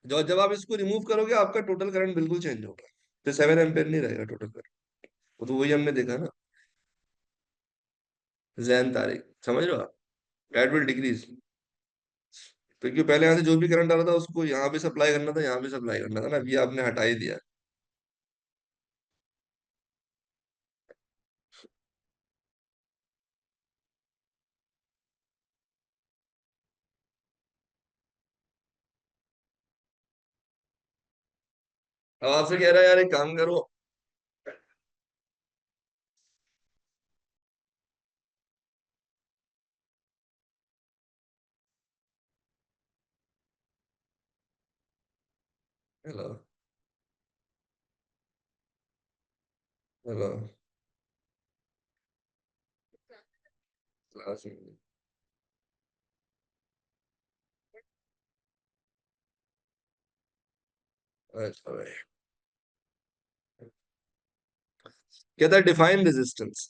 जो जब आप इसको रिमूव करोगे आपका टोटल करंट बिल्कुल चेंज होगा, तो 7 एम्पियर नहीं रहेगा टोटल करंट। वो तो वही हमने देखा ना, जैन तारिक। समझ रहे हो आप? That will decrease. क्योंकि पहले यहाँ से जो भी करंट आ रहा था उसको यहाँ पे सप्लाई करना था, यहाँ पे सप्लाई करना था ना, अभी आपने हटा ही दिया। अब आपसे कह रहा है यार एक काम करो। हेलो। हेलो। क्लास में। अच्छा भाई। कहता है डिफाइन रेजिस्टेंस।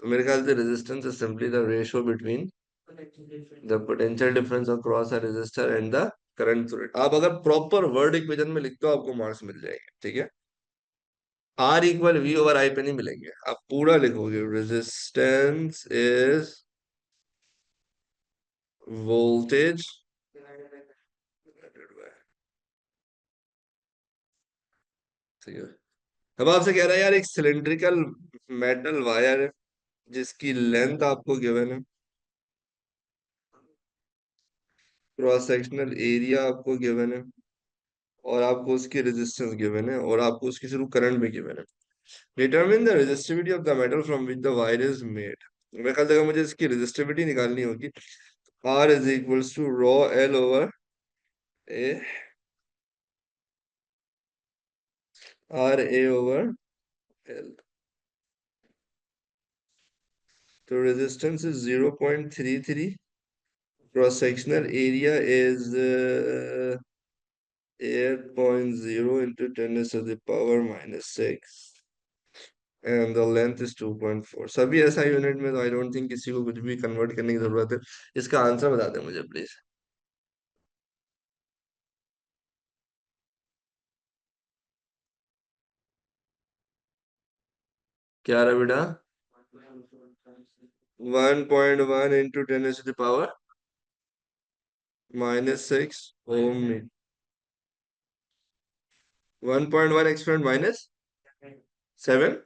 तो मेरे ख्याल से resistance is simply the ratio between the potential difference across a resistor and the current through it. आप अगर प्रॉपर वर्ड इक्वेशन में लिखते हो आपको मार्क्स मिल जाएंगे, ठीक है। R equal V over I पे नहीं मिलेंगे, आप पूरा लिखोगे रेजिस्टेंस इज वोल्टेज। ठीक है। अब आपसे कह रहा है यार एक सिलेंड्रिकल मेटल वायर है जिसकी लेंथ आपको गिवन है, क्रॉस सेक्शनल एरिया आपको गिवन है, और आपको उसकी रेजिस्टेंस गिवन है, और आपको उसकी थ्रू करंट भी गिवन है। Determine the resistivity of the metal from which the wire is made. मेरे ख्याल से अगर मुझे इसकी रेजिस्टिविटी निकालनी होगी, R is equals to rho L over A, R A over L. तो resistance is 0.33, cross sectional area is 8.0 into 10 raised to the power -6, and the length is 2.4। सभी ऐसा यूनिट में, तो आई डोंट थिंक किसी को कुछ भी convert करने की जरूरत है। इसका आंसर बता दें मुझे प्लीज। क्या रहा बेटा? 1.1 into 10 raised to the power -6 ohm. 1.1 expand -7।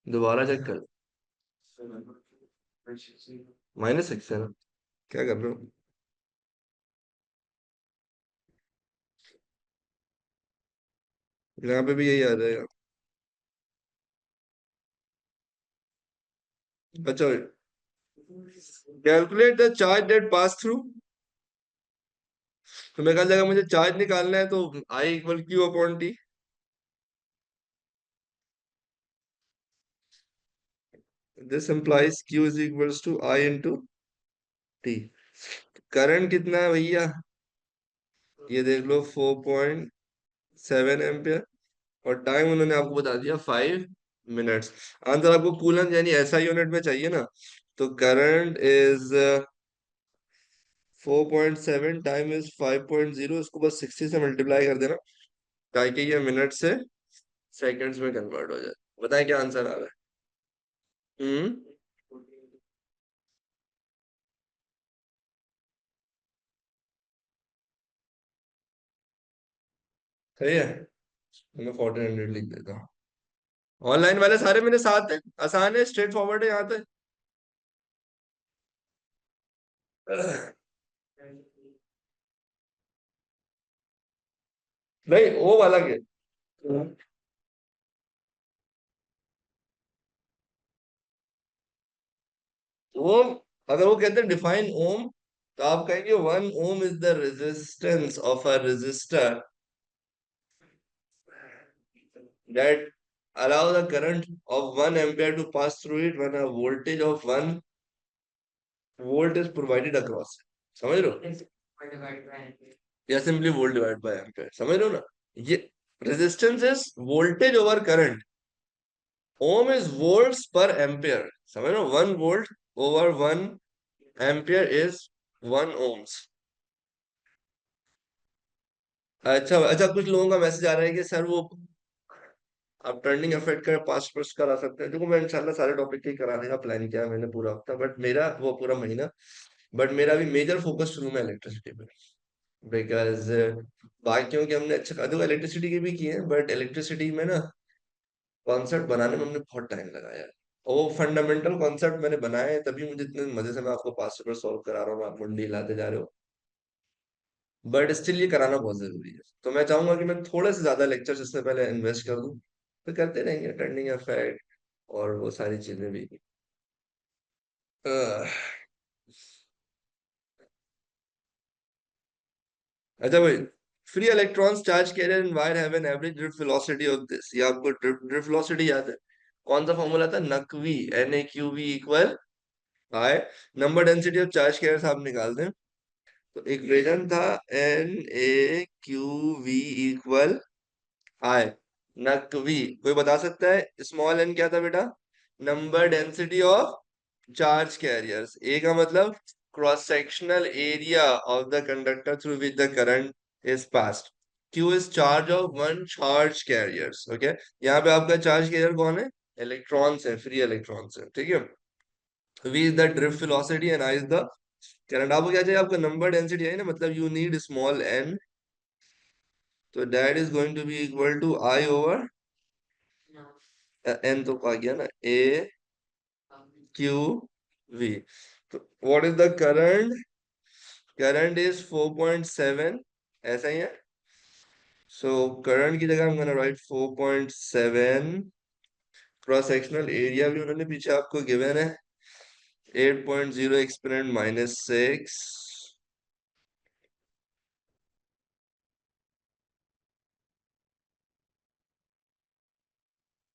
दोबारा चेक कर। -6 है ना? क्या कर रहे हो? यहाँ पे भी यही आ जाएगा। अच्छा, calculate the charge that pass through तो मैं कहा जगह मुझे चार्ज निकालना है तो I equal Q upon T. This implies Q is equals to I into T. Current कितना है भैया, ये देख लो 4.7 एम्पियर, और टाइम उन्होंने आपको बता दिया 5 मिनट्स। आंसर आपको कूलन यानी ऐसा यूनिट में चाहिए ना, तो करंट इज 4.7, टाइम इज 5.0, इसको बस 60 से मल्टीप्लाई कर देना ताकि ये मिनट से सेकंड्स में कन्वर्ट हो जाए। बताएं क्या आंसर आ रहा है। हम्म। सही है, मैं 1400 लिख देता हूँ। ऑनलाइन वाले सारे मेरे साथ है, आसान है, स्ट्रेट फॉरवर्ड है यहाँ तक। नहीं वो वाला के ओम, अगर वो कहते हैं डिफाइन ओम, तो आप कहेंगे 1 ohm is the resistance of a resistor that allow the current of 1 ampere to pass through it when a voltage of 1 volt is provided across it। समझ रहे हो, या simply volt divide by ampere, समझ रहे हो ना। ये resistance is voltage over current, ohm is volts पर एम्पियर, समझ रहे हो, 1 volt over 1 ampere is 1 ohms. अच्छा अच्छा, कुछ लोगों का मैसेज आ रहा है कि सर वो आप टर्निंग इफेक्ट का पास्ट पर्स करा सकते हैं। देखो मैं इंशाल्लाह सारे टॉपिक ही कराने का प्लान किया है मैंने पूरा हफ्ता, बट मेरा वो पूरा महीना, बट मेरा भी मेजर फोकस शुरू में इलेक्ट्रिसिटी पे, बिकॉज बाकियों के हमने अच्छा देखो इलेक्ट्रिसिटी के भी किए हैं, बट इलेक्ट्रिसिटी में ना कॉन्सेप्ट बनाने में हमने बहुत टाइम लगाया है। और वो फंडामेंटल कॉन्सेप्ट मैंने बनाए हैं, तभी मुझे इतने मजे से मैं आपको पास्ट पेपर सॉल्व करा रहा हूँ, आप मुंडी हिलाते जा रहे हो। बट स्टिल ये कराना बहुत जरूरी है, तो मैं चाहूंगा कि मैं थोड़े से ज्यादा लेक्चर्स इससे पहले इन्वेस्ट कर दूं, तो करते रहेंगे टर्निंग इफेक्ट और वो सारी चीजें भी। अह, अच्छा भाई, free electrons charge carrier in wire have an average drift velocity of this, ये आपको ड्रिफ्ट वेलोसिटी याद है, कौन सा फॉर्मूला था, Naqvi, NaQV equal I, number density of charge carriers आप निकाल दें। तो इक्वेशन था NaQV इक्वल आई, नकवी, कोई बता सकता है स्मॉल n क्या था बेटा, number density of charge carriers, A का मतलब cross sectional area of the conductor through which the current is passed, Q is charge of one charge carriers, okay. यहाँ पे आपका चार्ज कैरियर कौन है, इलेक्ट्रॉन्स है, फ्री इलेक्ट्रॉन्स है, ठीक है। v is the drift velocity and i is the current. आपको क्या चाहिए, आपका नंबर डेंसिटी है ना, मतलब यू नीड स्मॉल n, तो that is going to be equal to i over n, तो आ गया ना a q v। तो what is the current, current is 4.7, ऐसा ही है। सो करंट की जगह हम gonna write 4.7, cross sectional area भी उन्होंने पीछे आपको गिवन है 8.0 एक्सपोनेंट -6।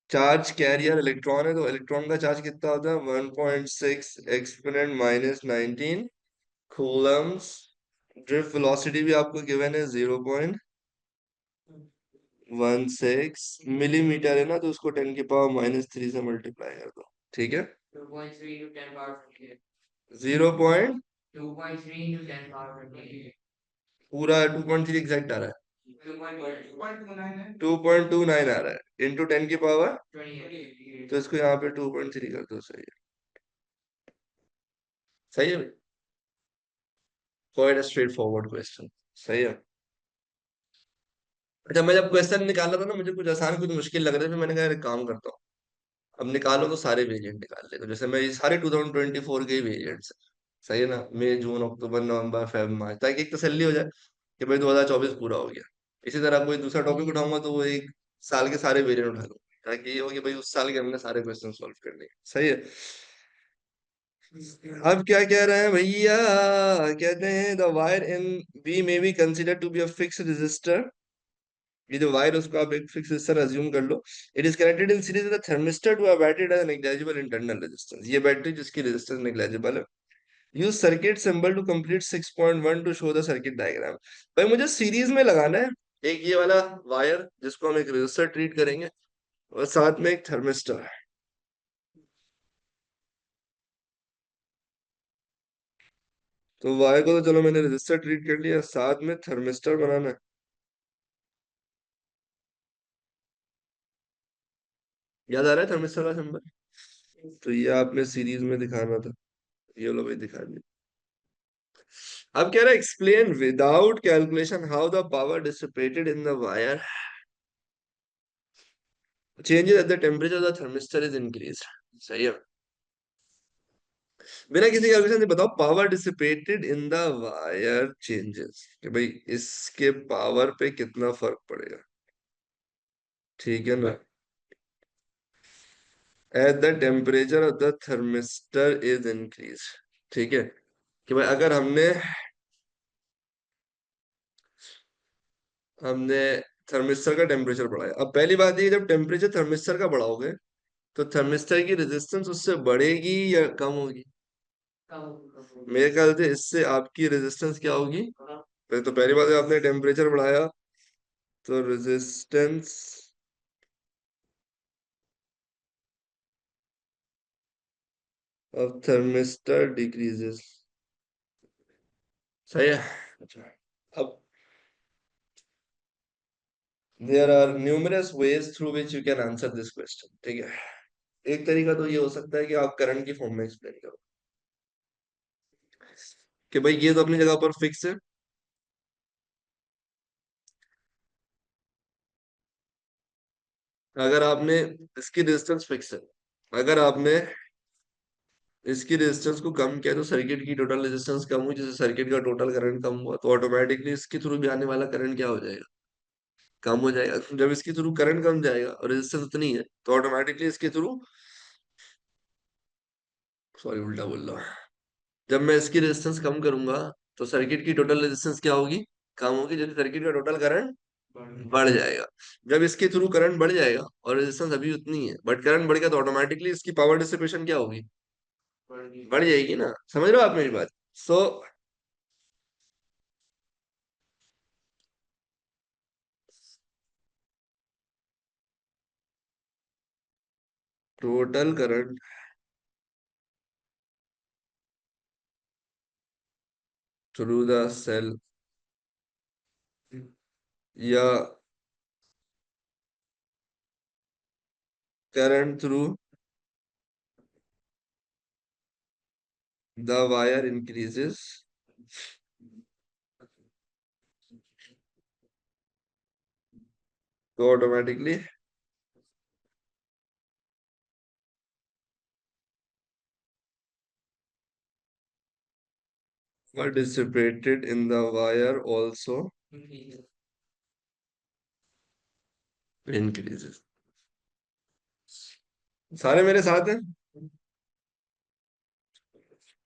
चार्ज कैरियर इलेक्ट्रॉन है, तो इलेक्ट्रॉन का चार्ज कितना होता है, 1.6 एक्सपोनेंट -19 कूलम्स। ड्रिफ्ट वेलोसिटी भी आपको गिवन है 0.16 मिलीमीटर है ना, तो उसको 10 की पावर -3 से मल्टीप्लाई कर दो, ठीक है। 0. पूरा 2.3 एग्जैक्ट आ रहा है, 2.29 आ रहा है इंटू 10 की पावर, तो इसको यहाँ पे 2.3 कर दो, सही है। सही है, क्वाइट स्ट्रेट फॉरवर्ड क्वेश्चन, सही है। अच्छा मैं जब क्वेश्चन निकाला था ना, मुझे कुछ आसान कुछ मुश्किल लग रहे थे, मैंने कहा यार एक काम करता हूँ, अब निकालो तो सारे वेरिएंट निकाल लेगा, जैसे मैं ये सारे 2024 के वेरिएंट्स है, सही है ना, मई जून अक्टूबर नवंबर फेब मार्च, ताकि एक तसल्ली हो जाए कि भाई 2024 पूरा हो गया। इसी तरह कोई दूसरा टॉपिक उठाऊंगा तो वो एक साल के सारे वेरिएंट उठा लूंगा, ताकि ये हो कि भाई उस साल के हमने सारे क्वेश्चन सॉल्व कर लिए, सही है। अब क्या कह रहे हैं भैया? कहते हैं the wire in B may be consider to be a fix resistor. ये जो वायर उसको आप एक फिक्स रेजिस्टर अज्यूम कर लो। It is connected in series with thermistor to a battery as negligible internal resistance. ये बैटरी जिसकी resistance negligible है। Use circuit symbol to complete 6.1 to show the circuit diagram. भाई मुझे सीरीज में लगाना है एक ये वाला वायर जिसको हम एक रेजिस्टर ट्रीट करेंगे, और साथ में एक थर्मिस्टर। तो वायर को तो चलो मैंने रेजिस्टर ट्रीट कर लिया, साथ में थर्मिस्टर बनाना है। याद आ रहा है थर्मिस्टर का सिंबल? तो ये आपने सीरीज में दिखाना था। ये लो भाई दिखा दिया। अब कह रहा है explain without calculation how the power dissipated in the wire changes at the temperature the thermistor is increase. सही है। बिना किसी कैलकुलेशन से बताओ power dissipated in the wire changes, कि भाई इसके पावर पे कितना फर्क पड़ेगा। ठीक है ना? At the temperature of the thermistor is increase. ठीक है, कि भाई अगर हमने हमने थर्मिस्टर का टेम्परेचर बढ़ाया। अब पहली बात ये, जब टेम्परेचर थर्मिस्टर का बढ़ाओगे तो थर्मिस्टर की रेजिस्टेंस उससे बढ़ेगी या कम होगी? मेरे ख्याल से इससे आपकी रेजिस्टेंस क्या होगी? तो पहली बात है आपने टेम्परेचर बढ़ाया तो रेजिस्टेंस ऑफ थर्मिस्टर डिक्रीजेस। सही है। अच्छा, अब there are numerous ways through which you can answer this question. ठीक है, एक तरीका तो ये हो सकता है कि आप करंट की फॉर्म में एक्सप्लेन करो कि भाई ये तो अपनी जगह पर फिक्स है। अगर आपने इसकी रेजिस्टेंस फिक्स है, अगर आपने इसकी रेजिस्टेंस को कम किया तो सर्किट की टोटल रेजिस्टेंस कम हुई, जैसे सर्किट का टोटल करंट कम हुआ तो ऑटोमेटिकली इसके थ्रू भी आने वाला करंट क्या हो जाएगा? कम हो जाएगा। जब इसके थ्रू करंट कम जाएगा और रेजिस्टेंस उतनी है तो ऑटोमेटिकली इसके थ्रू, सॉरी उल्टा बोल रहा हूँ, जब मैं इसकी रेजिस्टेंस कम करूंगा तो सर्किट की टोटल रेजिस्टेंस क्या होगी? कम होगी, जब सर्किट का टोटल करंट बढ़ जाएगा। जब इसके थ्रू करंट बढ़ जाएगा और रेजिस्टेंस अभी उतनी है बट करंट बढ़ गया तो ऑटोमेटिकली इसकी पावर डिसिपेशन क्या होगी? बढ़ जाएगी ना। समझ रहे हो आप मेरी बात? So total current through the cell या current through the wire increases तो automatically were dissipated in the wire also increases। सारे मेरे साथ हैं।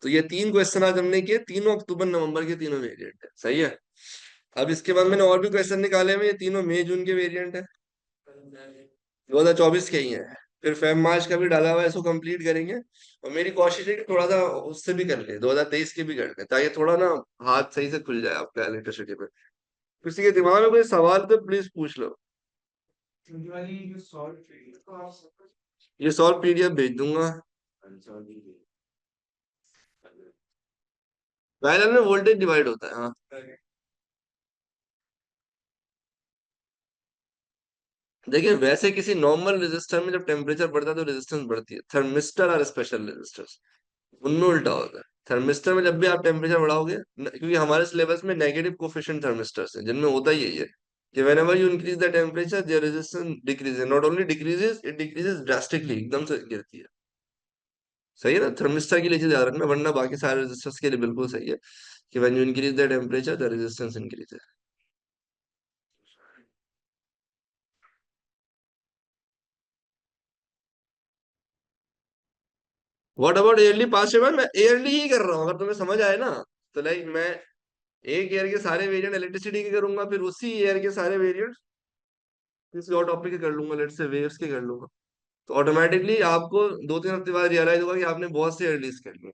तो ये तीन क्वेश्चन आज हमने किए, तीनों अक्टूबर नवंबर के तीनों वेरिएंट है। सही है। अब इसके बाद मैंने और भी क्वेश्चन निकाले हैं, ये तीनों मई जून के वेरिएंट है, 2024 के ही है। फिर फेब मार्च का भी डाला हुआ है, इसको कंप्लीट करेंगे। और मेरी कोशिश है कि थोड़ा सा उससे भी कर ले, 2023 के भी कर ले, ताकि थोड़ा ना हाथ सही से खुल जाए आपका इलेक्ट्रिसिटी पे। किसी के दिमाग में कोई सवाल तो प्लीज पूछ लो। ये सॉल्व पीडीएफ भेज दूंगा। पैरेलल में वोल्टेज डिवाइड होता है, हाँ। देखिए वैसे किसी नॉर्मल रेजिस्टर में जब टेम्परेचर बढ़ता है तो रेजिस्टेंस बढ़ती है, थर्मिस्टर और स्पेशल रेजिस्टर्स उनमें उल्टा होता है। थर्मिस्टर में जब भी आप टेम्परेचर बढ़ाओगे क्योंकि हमारे सिलेबस में नेगेटिव कोफिशिएंट थर्मिस्टर्स हैं जिनमें होता ही यही है कि whenever you increase the temperature their resistance decreases, not only decreases, it decreases drastically, एकदम से गिरती है। सही है ना? थर्मिस्टर के लिए चीज याद रखना, वरना बाकी सारे रेजिस्टर्स के लिए बिल्कुल सही है कि when you increase the temperature the resistance increases. What about yearly pass paper? मैं ईयरली ही कर रहा हूँ, अगर तुम्हें समझ आए ना। तो लाइक मैं एक ईयर के सारे वेरिएंट इलेक्ट्रिसिटी के करूंगा, फिर उसी ईयर के सारे वेरिएंट किसी और टॉपिक के कर लूंगा, लेट्स से वेव्स के कर लूंगा। तो ऑटोमेटिकली आपको 2-3 हफ्ते बाद रियलाइज होगा कि आपने बहुत से ईयरलीज कर लिए।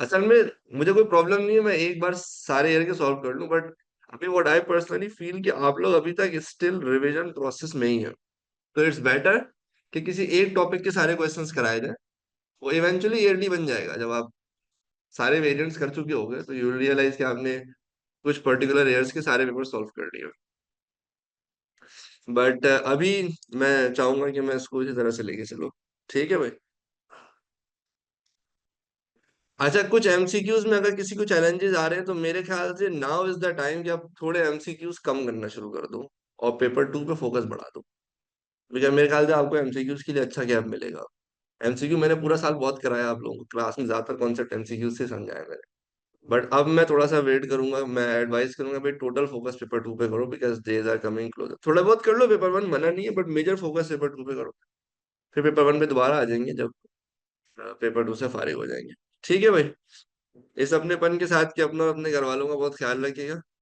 असल में मुझे कोई प्रॉब्लम नहीं है, मैं एक बार सारे ईयर के सॉल्व कर लूं, बट अभी व्हाट आई पर्सनली फील कि आप लोग अभी तक स्टिल रिवीजन प्रोसेस में ही है। तो इट्स बेटर कि किसी एक टॉपिक के सारे क्वेश्चंस कराए जाए। वो इवेंचुअली ईयरली बन जाएगा, जब आप सारे वेरिएंट्स कर चुके होगे तो यू रियलाइज कि आपने कुछ पर्टिकुलर ईयर्स के सारे पेपर सॉल्व कर लिए। बट अभी मैं चाहूंगा कि मैं इसको इसी तरह से लेके चलो। ठीक है भाई। अच्छा, कुछ एमसीक्यूज में अगर किसी को चैलेंजेस आ रहे हैं तो मेरे ख्याल से नाउ इज द टाइम कि आप थोड़े एमसीक्यूज कम करना शुरू कर दो और पेपर 2 पे फोकस बढ़ा दो। क्योंकि मेरे ख्याल से आपको एमसीक्यूज के लिए अच्छा गैप मिलेगा। एमसीक्यू मैंने पूरा साल बहुत कराया आप लोगों को, क्लास में ज्यादातर कॉन्सेप्ट एमसीक्यू से समझाया मैंने। बट अब मैं थोड़ा सा वेट करूंगा, मैं एडवाइस करूंगा भाई टोटल फोकस पेपर 2 पे करो, because days are coming closer. थोड़ा बहुत कर लो पेपर 1, मना नहीं है, बट मेजर फोकस पेपर 2 पे करो। फिर पेपर 1 पे दोबारा आ जाएंगे जब पेपर 2 से फारिग हो जाएंगे। ठीक है भाई। इस अपनेपन के साथ कि अपना और अपने घर वालों का बहुत ख्याल रखिएगा।